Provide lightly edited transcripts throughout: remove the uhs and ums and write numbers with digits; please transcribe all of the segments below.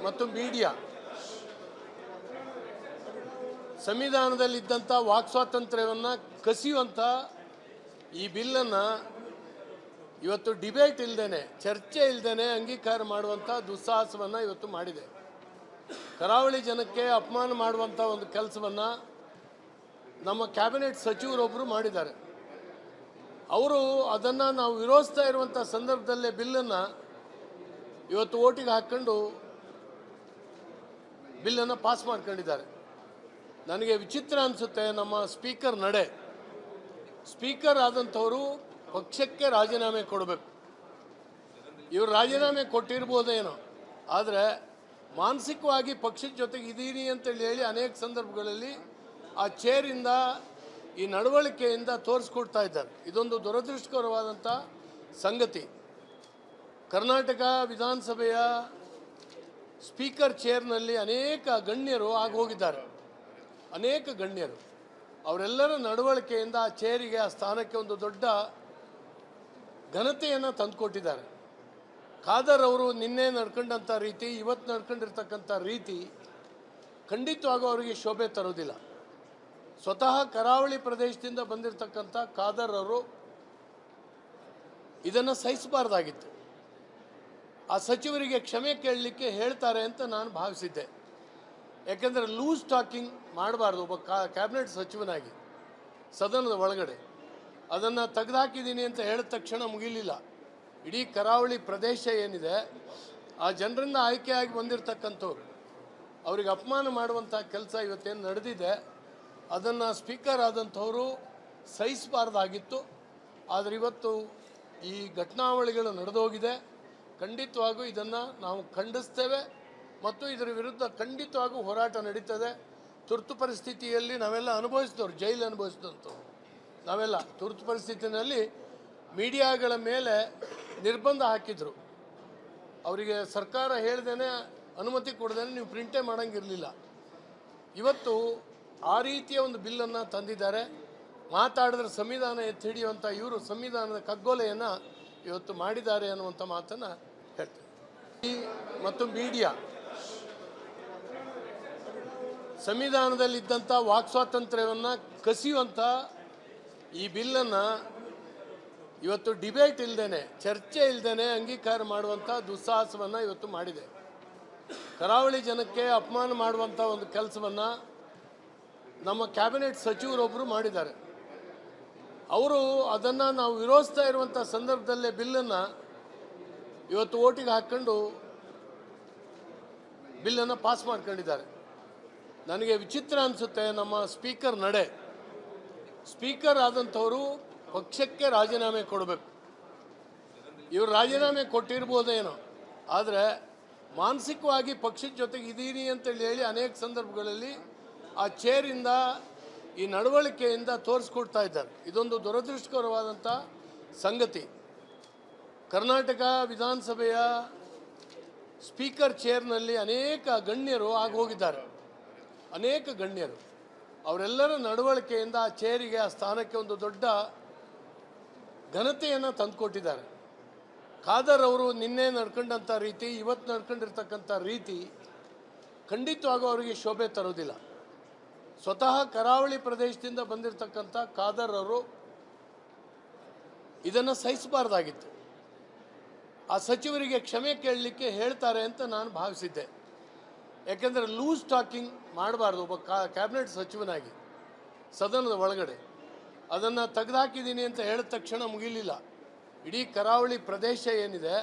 ಮತ್ತು media ಸಂವಿಧಾನದಲ್ಲಿದ್ದಂಥ walk ಸ್ವಾತಂತ್ರ್ಯವನ್ನು ಕಸಿಯುವಂಥ ಈ ಬಿಲ್ಲನ್ನು ಇವತ್ತು ಡಿಬೇಟ್ ಇಲ್ಲದೇನೆ, ಚರ್ಚೆ ಇಲ್ಲದೇನೆ ಅಂಗೀಕಾರ ಮಾಡುವಂಥ ದುಸ್ಸಾಹಸವನ್ನು ಇವತ್ತು ಮಾಡಿದೆ. ಕರಾವಳಿ ಜನಕ್ಕೆ ಅಪಮಾನ ಮಾಡುವಂಥ ಒಂದು ಕೆಲಸವನ್ನು ನಮ್ಮ ಕ್ಯಾಬಿನೆಟ್ ಸಚಿವರೊಬ್ಬರು ಮಾಡಿದ್ದಾರೆ. ಅವರು ಅದನ್ನು ನಾವು ವಿರೋಧಿಸ್ತಾ ಇರುವಂಥ ಸಂದರ್ಭದಲ್ಲೇ ಬಿಲ್ಲನ್ನು ಇವತ್ತು ಓಟಿಗೆ ಹಾಕ್ಕೊಂಡು ಬಿಲ್ಲನ್ನು ಪಾಸ್ ಮಾಡ್ಕೊಂಡಿದ್ದಾರೆ. ನನಗೆ ವಿಚಿತ್ರ ಅನಿಸುತ್ತೆ. ನಮ್ಮ ಸ್ಪೀಕರ್ ನಡೆ, ಸ್ಪೀಕರ್ ಆದಂಥವರು ಪಕ್ಷಕ್ಕೆ ರಾಜೀನಾಮೆ ಕೊಡಬೇಕು. ಇವರು ರಾಜೀನಾಮೆ ಕೊಟ್ಟಿರ್ಬೋದೇನೋ, ಆದರೆ ಮಾನಸಿಕವಾಗಿ ಪಕ್ಷದ ಜೊತೆಗೆ ಇದ್ದೀನಿ ಅಂತೇಳಿ ಹೇಳಿ ಅನೇಕ ಸಂದರ್ಭಗಳಲ್ಲಿ ಆ ಚೇರಿಂದ ಈ ನಡವಳಿಕೆಯಿಂದ ತೋರಿಸ್ಕೊಡ್ತಾ ಇದ್ದಾರೆ. ಇದೊಂದು ದುರದೃಷ್ಟಕರವಾದಂಥ ಸಂಗತಿ. ಕರ್ನಾಟಕ ವಿಧಾನಸಭೆಯ ಸ್ಪೀಕರ್ ಚೇರ್ನಲ್ಲಿ ಅನೇಕ ಗಣ್ಯರು ಆಗೋಗಿದ್ದಾರೆ. ಅನೇಕ ಗಣ್ಯರು ಅವರೆಲ್ಲರ ನಡವಳಿಕೆಯಿಂದ ಆ ಚೇರಿಗೆ, ಆ ಸ್ಥಾನಕ್ಕೆ ಒಂದು ದೊಡ್ಡ ಘನತೆಯನ್ನು ತಂದುಕೊಟ್ಟಿದ್ದಾರೆ. ಖಾದರ್ ಅವರು ನಿನ್ನೆ ನಡ್ಕೊಂಡಂಥ ರೀತಿ, ಇವತ್ತು ನಡ್ಕೊಂಡಿರ್ತಕ್ಕಂಥ ರೀತಿ ಖಂಡಿತವಾಗೂ ಅವರಿಗೆ ಶೋಭೆ ತರೋದಿಲ್ಲ. ಸ್ವತಃ ಕರಾವಳಿ ಪ್ರದೇಶದಿಂದ ಬಂದಿರತಕ್ಕಂಥ ಖಾದರ್ ಅವರು ಇದನ್ನು ಸಹಿಸಬಾರ್ದಾಗಿತ್ತು. ಆ ಸಚಿವರಿಗೆ ಕ್ಷಮೆ ಕೇಳಲಿಕ್ಕೆ ಹೇಳ್ತಾರೆ ಅಂತ ನಾನು ಭಾವಿಸಿದ್ದೆ. ಯಾಕೆಂದರೆ ಲೂಸ್ ಟಾಕಿಂಗ್ ಮಾಡಬಾರ್ದು. ಒಬ್ಬ ಕ್ಯಾಬಿನೆಟ್ ಸಚಿವನಾಗಿ ಸದನದ ಒಳಗಡೆ ಅದನ್ನು ತೆಗೆದುಹಾಕಿದ್ದೀನಿ ಅಂತ ಹೇಳಿದ ತಕ್ಷಣ ಮುಗಿಲಿಲ್ಲ. ಇಡೀ ಕರಾವಳಿ ಪ್ರದೇಶ ಏನಿದೆ, ಆ ಜನರಿಂದ ಆಯ್ಕೆಯಾಗಿ ಬಂದಿರತಕ್ಕಂಥವ್ರು, ಅವ್ರಿಗೆ ಅಪಮಾನ ಮಾಡುವಂಥ ಕೆಲಸ ಇವತ್ತೇನು ನಡೆದಿದೆ, ಅದನ್ನು ಸ್ಪೀಕರ್ ಆದಂಥವರು ಸಹಿಸಬಾರ್ದಾಗಿತ್ತು. ಆದರೆ ಇವತ್ತು ಈ ಘಟನಾವಳಿಗಳು ನಡೆದೋಗಿದೆ. ಖಂಡಿತವಾಗೂ ಇದನ್ನು ನಾವು ಖಂಡಿಸ್ತೇವೆ ಮತ್ತು ಇದರ ವಿರುದ್ಧ ಖಂಡಿತವಾಗೂ ಹೋರಾಟ ನಡೀತದೆ. ತುರ್ತು ಪರಿಸ್ಥಿತಿಯಲ್ಲಿ ನಾವೆಲ್ಲ ಅನುಭವಿಸಿದವರು, ಜೈಲು ಅನುಭವಿಸಿದಂಥವ್ರು ನಾವೆಲ್ಲ. ತುರ್ತು ಪರಿಸ್ಥಿತಿಯಲ್ಲಿ ಮೀಡಿಯಾಗಳ ಮೇಲೆ ನಿರ್ಬಂಧ ಹಾಕಿದರು. ಅವರಿಗೆ ಸರ್ಕಾರ ಹೇಳ್ದೇನೆ, ಅನುಮತಿ ಕೊಡ್ದೇನೆ ನೀವು ಪ್ರಿಂಟೇ ಮಾಡೋಂಗಿರಲಿಲ್ಲ. ಇವತ್ತು ಆ ರೀತಿಯ ಒಂದು ಬಿಲ್ಲನ್ನು ತಂದಿದ್ದಾರೆ. ಮಾತಾಡಿದ್ರೆ ಸಂವಿಧಾನ ಎತ್ತಿ ಹಿಡಿಯುವಂಥ ಇವರು ಸಂವಿಧಾನದ ಕಗ್ಗೊಲೆಯನ್ನು ಇವತ್ತು ಮಾಡಿದ್ದಾರೆ ಅನ್ನುವಂಥ ಮಾತನ್ನು ಹೇಳ್ತಾರೆ. ಮತ್ತು ಮೀಡಿಯಾ ಸಂವಿಧಾನದಲ್ಲಿದ್ದಂಥ ವಾಕ್ ಸ್ವಾತಂತ್ರ್ಯವನ್ನು ಕಸಿಯುವಂಥ ಈ ಬಿಲ್ಲನ್ನು ಇವತ್ತು ಡಿಬೇಟ್ ಇಲ್ಲದೇನೆ, ಚರ್ಚೆ ಇಲ್ಲದೇನೆ ಅಂಗೀಕಾರ ಮಾಡುವಂಥ ದುಸ್ಸಾಹಸವನ್ನು ಇವತ್ತು ಮಾಡಿದೆ. ಕರಾವಳಿ ಜನಕ್ಕೆ ಅಪಮಾನ ಮಾಡುವಂಥ ಒಂದು ಕೆಲಸವನ್ನು ನಮ್ಮ ಕ್ಯಾಬಿನೆಟ್ ಸಚಿವರೊಬ್ಬರು ಮಾಡಿದ್ದಾರೆ. ಅವರು ಅದನ್ನು ನಾವು ವಿರೋಧಿಸ್ತಾ ಇರುವಂಥ ಸಂದರ್ಭದಲ್ಲೇ ಬಿಲ್ಲನ್ನು ಇವತ್ತು ಓಟಿಗೆ ಹಾಕ್ಕೊಂಡು ಬಿಲ್ಲನ್ನು ಪಾಸ್ ಮಾಡ್ಕೊಂಡಿದ್ದಾರೆ. ನನಗೆ ವಿಚಿತ್ರ ಅನಿಸುತ್ತೆ. ನಮ್ಮ ಸ್ಪೀಕರ್ ನಡೆ, ಸ್ಪೀಕರ್ ಆದಂಥವರು ಪಕ್ಷಕ್ಕೆ ರಾಜೀನಾಮೆ ಕೊಡಬೇಕು. ಇವರು ರಾಜೀನಾಮೆ ಕೊಟ್ಟಿರ್ಬೋದೇನೋ, ಆದರೆ ಮಾನಸಿಕವಾಗಿ ಪಕ್ಷದ ಜೊತೆಗೆ ಇದ್ದೀನಿ ಅಂತೇಳಿ ಹೇಳಿ ಅನೇಕ ಸಂದರ್ಭಗಳಲ್ಲಿ ಆ ಚೇರಿಂದ ಈ ನಡವಳಿಕೆಯಿಂದ ತೋರಿಸ್ಕೊಡ್ತಾ ಇದ್ದಾರೆ. ಇದೊಂದು ದುರದೃಷ್ಟಕರವಾದಂಥ ಸಂಗತಿ. ಕರ್ನಾಟಕ ವಿಧಾನಸಭೆಯ ಸ್ಪೀಕರ್ ಚೇರ್ನಲ್ಲಿ ಅನೇಕ ಗಣ್ಯರು ಆಗೋಗಿದ್ದಾರೆ. ಅನೇಕ ಗಣ್ಯರು ಅವರೆಲ್ಲರ ನಡವಳಿಕೆಯಿಂದ ಆ ಚೇರಿಗೆ, ಆ ಸ್ಥಾನಕ್ಕೆ ಒಂದು ದೊಡ್ಡ ಘನತೆಯನ್ನು ತಂದುಕೊಟ್ಟಿದ್ದಾರೆ. ಖಾದರ್ ಅವರು ನಿನ್ನೆ ನಡ್ಕೊಂಡಂಥ ರೀತಿ, ಇವತ್ತು ನಡ್ಕೊಂಡಿರ್ತಕ್ಕಂಥ ರೀತಿ ಖಂಡಿತವಾಗೂ ಅವರಿಗೆ ಶೋಭೆ ತರೋದಿಲ್ಲ. ಸ್ವತಃ ಕರಾವಳಿ ಪ್ರದೇಶದಿಂದ ಬಂದಿರತಕ್ಕಂಥ ಖಾದರ್ ಅವರು ಇದನ್ನು ಸಹಿಸಬಾರ್ದಾಗಿತ್ತು. ಆ ಸಚಿವರಿಗೆ ಕ್ಷಮೆ ಕೇಳಲಿಕ್ಕೆ ಹೇಳ್ತಾರೆ ಅಂತ ನಾನು ಭಾವಿಸಿದ್ದೆ. ಯಾಕೆಂದರೆ ಲೂಸ್ ಟಾಕಿಂಗ್ ಮಾಡಬಾರ್ದು. ಒಬ್ಬ ಕ್ಯಾಬಿನೆಟ್ ಸಚಿವನಾಗಿ ಸದನದ ಒಳಗಡೆ ಅದನ್ನು ತೆಗೆದುಹಾಕಿದ್ದೀನಿ ಅಂತ ಹೇಳಿದ ತಕ್ಷಣ ಮುಗಿಲಿಲ್ಲ. ಇಡೀ ಕರಾವಳಿ ಪ್ರದೇಶ ಏನಿದೆ,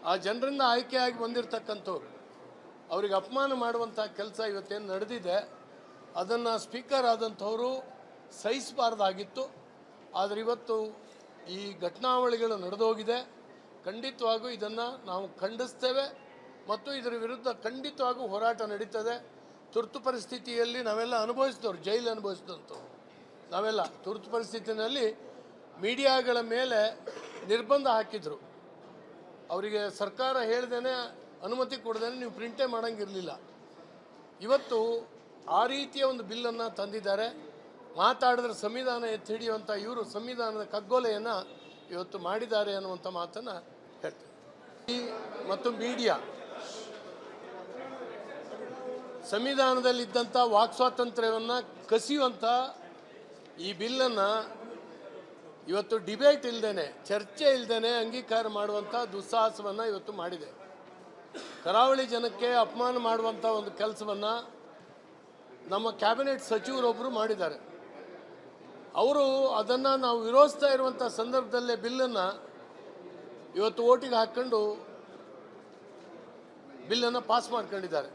ಆ ಜನರಿಂದ ಆಯ್ಕೆಯಾಗಿ ಬಂದಿರತಕ್ಕಂಥವ್ರು, ಅವ್ರಿಗೆ ಅಪಮಾನ ಮಾಡುವಂಥ ಕೆಲಸ ಇವತ್ತೇನು ನಡೆದಿದೆ, ಅದನ್ನು ಸ್ಪೀಕರ್ ಆದಂಥವರು ಸಹಿಸಬಾರ್ದಾಗಿತ್ತು. ಆದರೆ ಇವತ್ತು ಈ ಘಟನಾವಳಿಗಳು ನಡೆದೋಗಿದೆ. ಖಂಡಿತವಾಗೂ ಇದನ್ನು ನಾವು ಖಂಡಿಸ್ತೇವೆ ಮತ್ತು ಇದರ ವಿರುದ್ಧ ಖಂಡಿತವಾಗೂ ಹೋರಾಟ ನಡೀತದೆ. ತುರ್ತು ಪರಿಸ್ಥಿತಿಯಲ್ಲಿ ನಾವೆಲ್ಲ ಅನುಭವಿಸಿದವರು, ಜೈಲು ಅನುಭವಿಸಿದಂಥವ್ರು ನಾವೆಲ್ಲ. ತುರ್ತು ಪರಿಸ್ಥಿತಿಯಲ್ಲಿ ಮೀಡಿಯಾಗಳ ಮೇಲೆ ನಿರ್ಬಂಧ ಹಾಕಿದರು. ಅವರಿಗೆ ಸರ್ಕಾರ ಹೇಳ್ದೇನೆ, ಅನುಮತಿ ಕೊಡ್ದೇನೆ ನೀವು ಪ್ರಿಂಟೇ ಮಾಡೋಂಗಿರಲಿಲ್ಲ. ಇವತ್ತು ಆ ರೀತಿಯ ಒಂದು ಬಿಲ್ಲನ್ನು ತಂದಿದ್ದಾರೆ. ಮಾತಾಡಿದ್ರೆ ಸಂವಿಧಾನ ಎತ್ತಿ ಹಿಡಿಯುವಂಥ ಇವರು ಸಂವಿಧಾನದ ಕಗ್ಗೊಲೆಯನ್ನು ಇವತ್ತು ಮಾಡಿದ್ದಾರೆ ಅನ್ನುವಂಥ ಮಾತನ್ನು ಹೇಳ್ತಾರೆ. ಮತ್ತು ಮೀಡಿಯಾ ಸಂವಿಧಾನದಲ್ಲಿದ್ದಂಥ ವಾಕ್ ಸ್ವಾತಂತ್ರ್ಯವನ್ನು ಕಸಿಯುವಂಥ ಈ ಬಿಲ್ಲನ್ನು ಇವತ್ತು ಡಿಬೇಟ್ ಇಲ್ಲದೇನೆ, ಚರ್ಚೆ ಇಲ್ಲದೇನೆ ಅಂಗೀಕಾರ ಮಾಡುವಂಥ ದುಸ್ಸಾಹಸವನ್ನು ಇವತ್ತು ಮಾಡಿದೆ. ಕರಾವಳಿ ಜನಕ್ಕೆ ಅಪಮಾನ ಮಾಡುವಂಥ ಒಂದು ಕೆಲಸವನ್ನು ನಮ್ಮ ಕ್ಯಾಬಿನೆಟ್ ಸಚಿವರೊಬ್ಬರು ಮಾಡಿದ್ದಾರೆ. ಅವರು ಅದನ್ನು ನಾವು ವಿರೋಧಿಸ್ತಾ ಇರುವಂಥ ಸಂದರ್ಭದಲ್ಲೇ ಬಿಲ್ಲನ್ನು ಇವತ್ತು ಓಟಿಗೆ ಹಾಕ್ಕೊಂಡು ಬಿಲ್ಲನ್ನು ಪಾಸ್ ಮಾಡ್ಕೊಂಡಿದ್ದಾರೆ.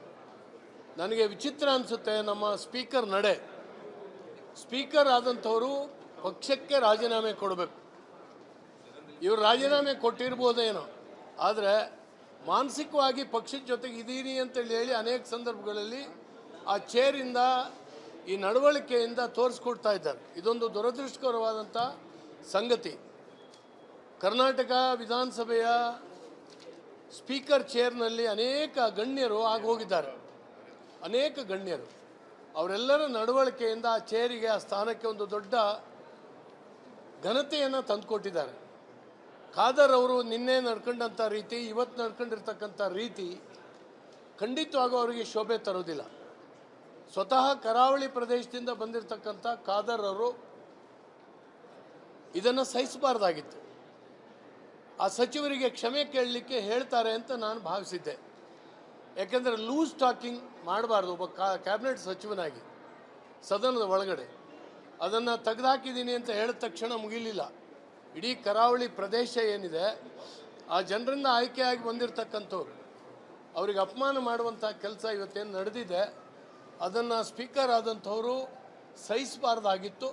ನನಗೆ ವಿಚಿತ್ರ ಅನಿಸುತ್ತೆ. ನಮ್ಮ ಸ್ಪೀಕರ್ ನಡೆ, ಸ್ಪೀಕರ್ ಆದಂಥವರು ಪಕ್ಷಕ್ಕೆ ರಾಜೀನಾಮೆ ಕೊಡಬೇಕು. ಇವರು ರಾಜೀನಾಮೆ ಕೊಟ್ಟಿರ್ಬೋದೇನೋ, ಆದರೆ ಮಾನಸಿಕವಾಗಿ ಪಕ್ಷದ ಜೊತೆಗೆ ಇದ್ದೀನಿ ಅಂತೇಳಿ ಹೇಳಿ ಅನೇಕ ಸಂದರ್ಭಗಳಲ್ಲಿ ಆ ಚೇರಿಂದ ಈ ನಡವಳಿಕೆಯಿಂದ ತೋರಿಸ್ಕೊಡ್ತಾ ಇದ್ದಾರೆ. ಇದೊಂದು ದುರದೃಷ್ಟಕರವಾದಂಥ ಸಂಗತಿ. ಕರ್ನಾಟಕ ವಿಧಾನಸಭೆಯ ಸ್ಪೀಕರ್ ಚೇರ್ನಲ್ಲಿ ಅನೇಕ ಗಣ್ಯರು ಆಗೋಗಿದ್ದಾರೆ. ಅನೇಕ ಗಣ್ಯರು ಅವರೆಲ್ಲರ ನಡವಳಿಕೆಯಿಂದ ಆ ಚೇರಿಗೆ, ಆ ಸ್ಥಾನಕ್ಕೆ ಒಂದು ದೊಡ್ಡ ಘನತೆಯನ್ನು ತಂದುಕೊಟ್ಟಿದ್ದಾರೆ. ಖಾದರ್ ಅವರು ನಿನ್ನೆ ನಡ್ಕೊಂಡಂಥ ರೀತಿ, ಇವತ್ತು ನಡ್ಕೊಂಡಿರ್ತಕ್ಕಂಥ ರೀತಿ ಖಂಡಿತವಾಗೂ ಅವರಿಗೆ ಶೋಭೆ ತರೋದಿಲ್ಲ. ಸ್ವತಃ ಕರಾವಳಿ ಪ್ರದೇಶದಿಂದ ಬಂದಿರತಕ್ಕಂಥ ಖಾದರ್ ಅವರು ಇದನ್ನು ಸಹಿಸಬಾರ್ದಾಗಿತ್ತು. ಆ ಸಚಿವರಿಗೆ ಕ್ಷಮೆ ಕೇಳಲಿಕ್ಕೆ ಹೇಳ್ತಾರೆ ಅಂತ ನಾನು ಭಾವಿಸಿದ್ದೆ. ಯಾಕೆಂದರೆ ಲೂಸ್ ಟಾಕಿಂಗ್ ಮಾಡಬಾರ್ದು. ಒಬ್ಬ ಕ್ಯಾಬಿನೆಟ್ ಸಚಿವನಾಗಿ ಸದನದ ಒಳಗಡೆ ಅದನ್ನು ತೆಗೆದುಹಾಕಿದ್ದೀನಿ ಅಂತ ಹೇಳಿದ ತಕ್ಷಣ ಮುಗಿಲಿಲ್ಲ. ಇಡೀ ಕರಾವಳಿ ಪ್ರದೇಶ ಏನಿದೆ, ಆ ಜನರಿಂದ ಆಯ್ಕೆಯಾಗಿ ಬಂದಿರತಕ್ಕಂಥವ್ರು, ಅವ್ರಿಗೆ ಅಪಮಾನ ಮಾಡುವಂಥ ಕೆಲಸ ಇವತ್ತೇನು ನಡೆದಿದೆ, ಅದನ್ನು ಸ್ಪೀಕರ್ ಆದಂಥವರು ಸಹಿಸಬಾರ್ದಾಗಿತ್ತು.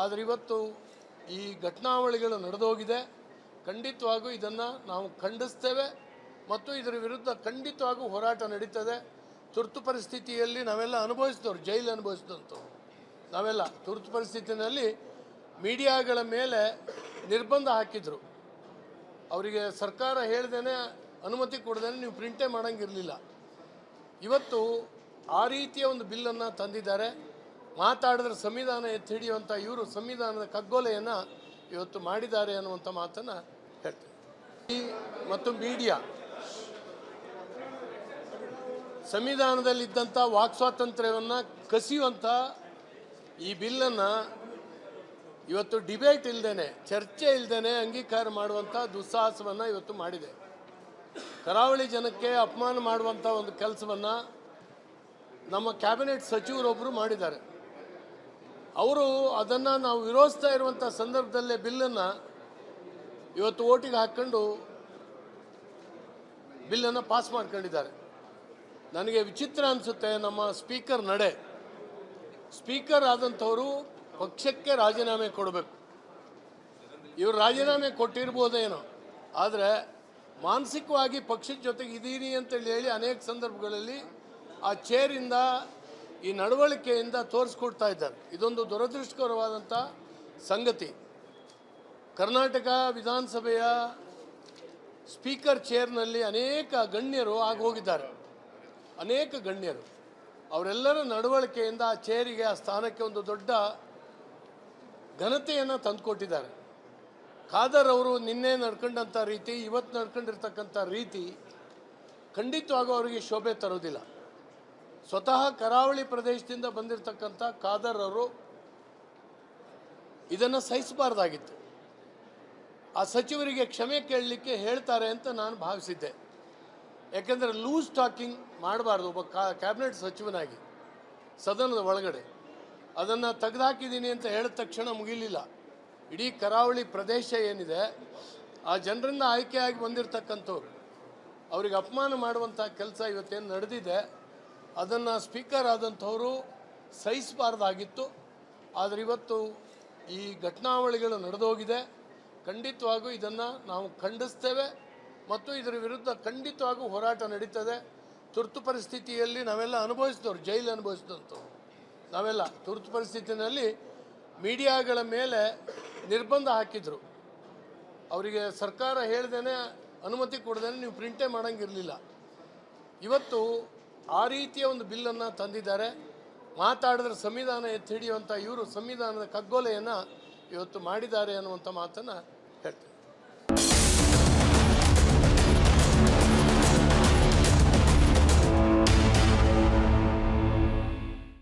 ಆದರೆ ಇವತ್ತು ಈ ಘಟನಾವಳಿಗಳು ನಡೆದೋಗಿದೆ. ಖಂಡಿತವಾಗೂ ಇದನ್ನು ನಾವು ಖಂಡಿಸ್ತೇವೆ ಮತ್ತು ಇದರ ವಿರುದ್ಧ ಖಂಡಿತವಾಗೂ ಹೋರಾಟ ನಡೀತದೆ. ತುರ್ತು ಪರಿಸ್ಥಿತಿಯಲ್ಲಿ ನಾವೆಲ್ಲ ಅನುಭವಿಸಿದವರು, ಜೈಲು ಅನುಭವಿಸಿದಂಥವ್ರು ನಾವೆಲ್ಲ. ತುರ್ತು ಪರಿಸ್ಥಿತಿಯಲ್ಲಿ ಮೀಡಿಯಾಗಳ ಮೇಲೆ ನಿರ್ಬಂಧ ಹಾಕಿದರು. ಅವರಿಗೆ ಸರ್ಕಾರ ಹೇಳ್ದೇನೆ, ಅನುಮತಿ ಕೊಡ್ದೇನೆ ನೀವು ಪ್ರಿಂಟೇ ಮಾಡೋಂಗಿರಲಿಲ್ಲ. ಇವತ್ತು ಆ ರೀತಿಯ ಒಂದು ಬಿಲ್ಲನ್ನು ತಂದಿದ್ದಾರೆ. ಮಾತಾಡಿದ್ರೆ ಸಂವಿಧಾನ ಎತ್ತಿ ಹಿಡಿಯುವಂಥ ಇವರು ಸಂವಿಧಾನದ ಕಗ್ಗೊಲೆಯನ್ನು ಇವತ್ತು ಮಾಡಿದ್ದಾರೆ ಅನ್ನುವಂಥ ಮಾತನ್ನು ಹೇಳ್ತಾರೆ. ಮತ್ತು ಮೀಡಿಯಾ ಸಂವಿಧಾನದಲ್ಲಿದ್ದಂಥ ವಾಕ್ ಸ್ವಾತಂತ್ರ್ಯವನ್ನು ಕಸಿಯುವಂಥ ಈ ಬಿಲ್ಲನ್ನು ಇವತ್ತು ಡಿಬೇಟ್ ಇಲ್ಲದೇನೆ, ಚರ್ಚೆ ಇಲ್ಲದೇನೆ ಅಂಗೀಕಾರ ಮಾಡುವಂಥ ದುಸ್ಸಾಹಸವನ್ನು ಇವತ್ತು ಮಾಡಿದೆ. ಕರಾವಳಿ ಜನಕ್ಕೆ ಅಪಮಾನ ಮಾಡುವಂಥ ಒಂದು ಕೆಲಸವನ್ನು ನಮ್ಮ ಕ್ಯಾಬಿನೆಟ್ ಸಚಿವರೊಬ್ಬರು ಮಾಡಿದ್ದಾರೆ. ಅವರು ಅದನ್ನು ನಾವು ವಿರೋಧಿಸ್ತಾ ಇರುವಂಥ ಸಂದರ್ಭದಲ್ಲೇ ಬಿಲ್ಲನ್ನು ಇವತ್ತು ಓಟಿಗೆ ಹಾಕ್ಕೊಂಡು ಬಿಲ್ಲನ್ನು ಪಾಸ್ ಮಾಡ್ಕೊಂಡಿದ್ದಾರೆ. ನನಗೆ ವಿಚಿತ್ರ ಅನಿಸುತ್ತೆ. ನಮ್ಮ ಸ್ಪೀಕರ್ ನಡೆ, ಸ್ಪೀಕರ್ ಆದಂಥವರು ಪಕ್ಷಕ್ಕೆ ರಾಜೀನಾಮೆ ಕೊಡಬೇಕು. ಇವರು ರಾಜೀನಾಮೆ ಕೊಟ್ಟಿರ್ಬೋದೇನೋ, ಆದರೆ ಮಾನಸಿಕವಾಗಿ ಪಕ್ಷದ ಜೊತೆಗೆ ಇದ್ದೀನಿ ಅಂತೇಳಿ ಹೇಳಿ ಅನೇಕ ಸಂದರ್ಭಗಳಲ್ಲಿ ಆ ಚೇರಿಂದ ಈ ನಡವಳಿಕೆಯಿಂದ ತೋರಿಸ್ಕೊಡ್ತಾ ಇದ್ದಾರೆ. ಇದೊಂದು ದುರದೃಷ್ಟಕರವಾದಂಥ ಸಂಗತಿ. ಕರ್ನಾಟಕ ವಿಧಾನಸಭೆಯ ಸ್ಪೀಕರ್ ಚೇರ್ನಲ್ಲಿ ಅನೇಕ ಗಣ್ಯರು ಆಗೋಗಿದ್ದಾರೆ. ಅನೇಕ ಗಣ್ಯರು ಅವರೆಲ್ಲರ ನಡವಳಿಕೆಯಿಂದ ಆ ಚೇರಿಗೆ, ಆ ಸ್ಥಾನಕ್ಕೆ ಒಂದು ದೊಡ್ಡ ಘನತೆಯನ್ನು ತಂದುಕೊಟ್ಟಿದ್ದಾರೆ. ಖಾದರ್ ಅವರು ನಿನ್ನೆ ನಡ್ಕೊಂಡಂಥ ರೀತಿ, ಇವತ್ತು ನಡ್ಕೊಂಡಿರ್ತಕ್ಕಂಥ ರೀತಿ ಖಂಡಿತವಾಗೂ ಅವರಿಗೆ ಶೋಭೆ ತರೋದಿಲ್ಲ. ಸ್ವತಃ ಕರಾವಳಿ ಪ್ರದೇಶದಿಂದ ಬಂದಿರತಕ್ಕಂಥ ಖಾದರ್ ಅವರು ಇದನ್ನು ಸಹಿಸಬಾರ್ದಾಗಿತ್ತು. ಆ ಸಚಿವರಿಗೆ ಕ್ಷಮೆ ಕೇಳಲಿಕ್ಕೆ ಹೇಳ್ತಾರೆ ಅಂತ ನಾನು ಭಾವಿಸಿದ್ದೆ. ಯಾಕೆಂದರೆ ಲೂಸ್ ಟಾಕಿಂಗ್ ಮಾಡಬಾರ್ದು. ಒಬ್ಬ ಕ್ಯಾಬಿನೆಟ್ ಸಚಿವನಾಗಿ ಸದನದ ಒಳಗಡೆ ಅದನ್ನು ತೆಗೆದುಹಾಕಿದ್ದೀನಿ ಅಂತ ಹೇಳಿದ ತಕ್ಷಣ ಮುಗಿಲಿಲ್ಲ. ಇಡೀ ಕರಾವಳಿ ಪ್ರದೇಶ ಏನಿದೆ, ಆ ಜನರಿಂದ ಆಯ್ಕೆಯಾಗಿ ಬಂದಿರತಕ್ಕಂಥವ್ರು, ಅವ್ರಿಗೆ ಅಪಮಾನ ಮಾಡುವಂಥ ಕೆಲಸ ಇವತ್ತೇನು ನಡೆದಿದೆ, ಅದನ್ನು ಸ್ಪೀಕರ್ ಆದಂಥವರು ಸಹಿಸಬಾರ್ದಾಗಿತ್ತು. ಆದರೆ ಇವತ್ತು ಈ ಘಟನಾವಳಿಗಳು ನಡೆದೋಗಿದೆ. ಖಂಡಿತವಾಗೂ ಇದನ್ನು ನಾವು ಖಂಡಿಸ್ತೇವೆ ಮತ್ತು ಇದರ ವಿರುದ್ಧ ಖಂಡಿತವಾಗೂ ಹೋರಾಟ ನಡೀತದೆ. ತುರ್ತು ಪರಿಸ್ಥಿತಿಯಲ್ಲಿ ನಾವೆಲ್ಲ ಅನುಭವಿಸಿದವರು, ಜೈಲು ಅನುಭವಿಸಿದಂಥವ್ರು ನಾವೆಲ್ಲ. ತುರ್ತು ಪರಿಸ್ಥಿತಿಯಲ್ಲಿ ಮೀಡಿಯಾಗಳ ಮೇಲೆ ನಿರ್ಬಂಧ ಹಾಕಿದರು. ಅವರಿಗೆ ಸರ್ಕಾರ ಹೇಳ್ದೇನೆ, ಅನುಮತಿ ಕೊಡ್ದೇನೆ ನೀವು ಪ್ರಿಂಟೇ ಮಾಡೋಂಗಿರಲಿಲ್ಲ. ಇವತ್ತು ಆ ರೀತಿಯ ಒಂದು ಬಿಲ್ಲನ್ನು ತಂದಿದ್ದಾರೆ. ಮಾತಾಡಿದ್ರೆ ಸಂವಿಧಾನ ಎತ್ತಿ ಹಿಡಿಯುವಂಥ ಇವರು ಸಂವಿಧಾನದ ಕಗ್ಗೊಲೆಯನ್ನು ಇವತ್ತು ಮಾಡಿದ್ದಾರೆ ಅನ್ನುವಂಥ ಮಾತನ್ನು ಹೇಳ್ತಾರೆ.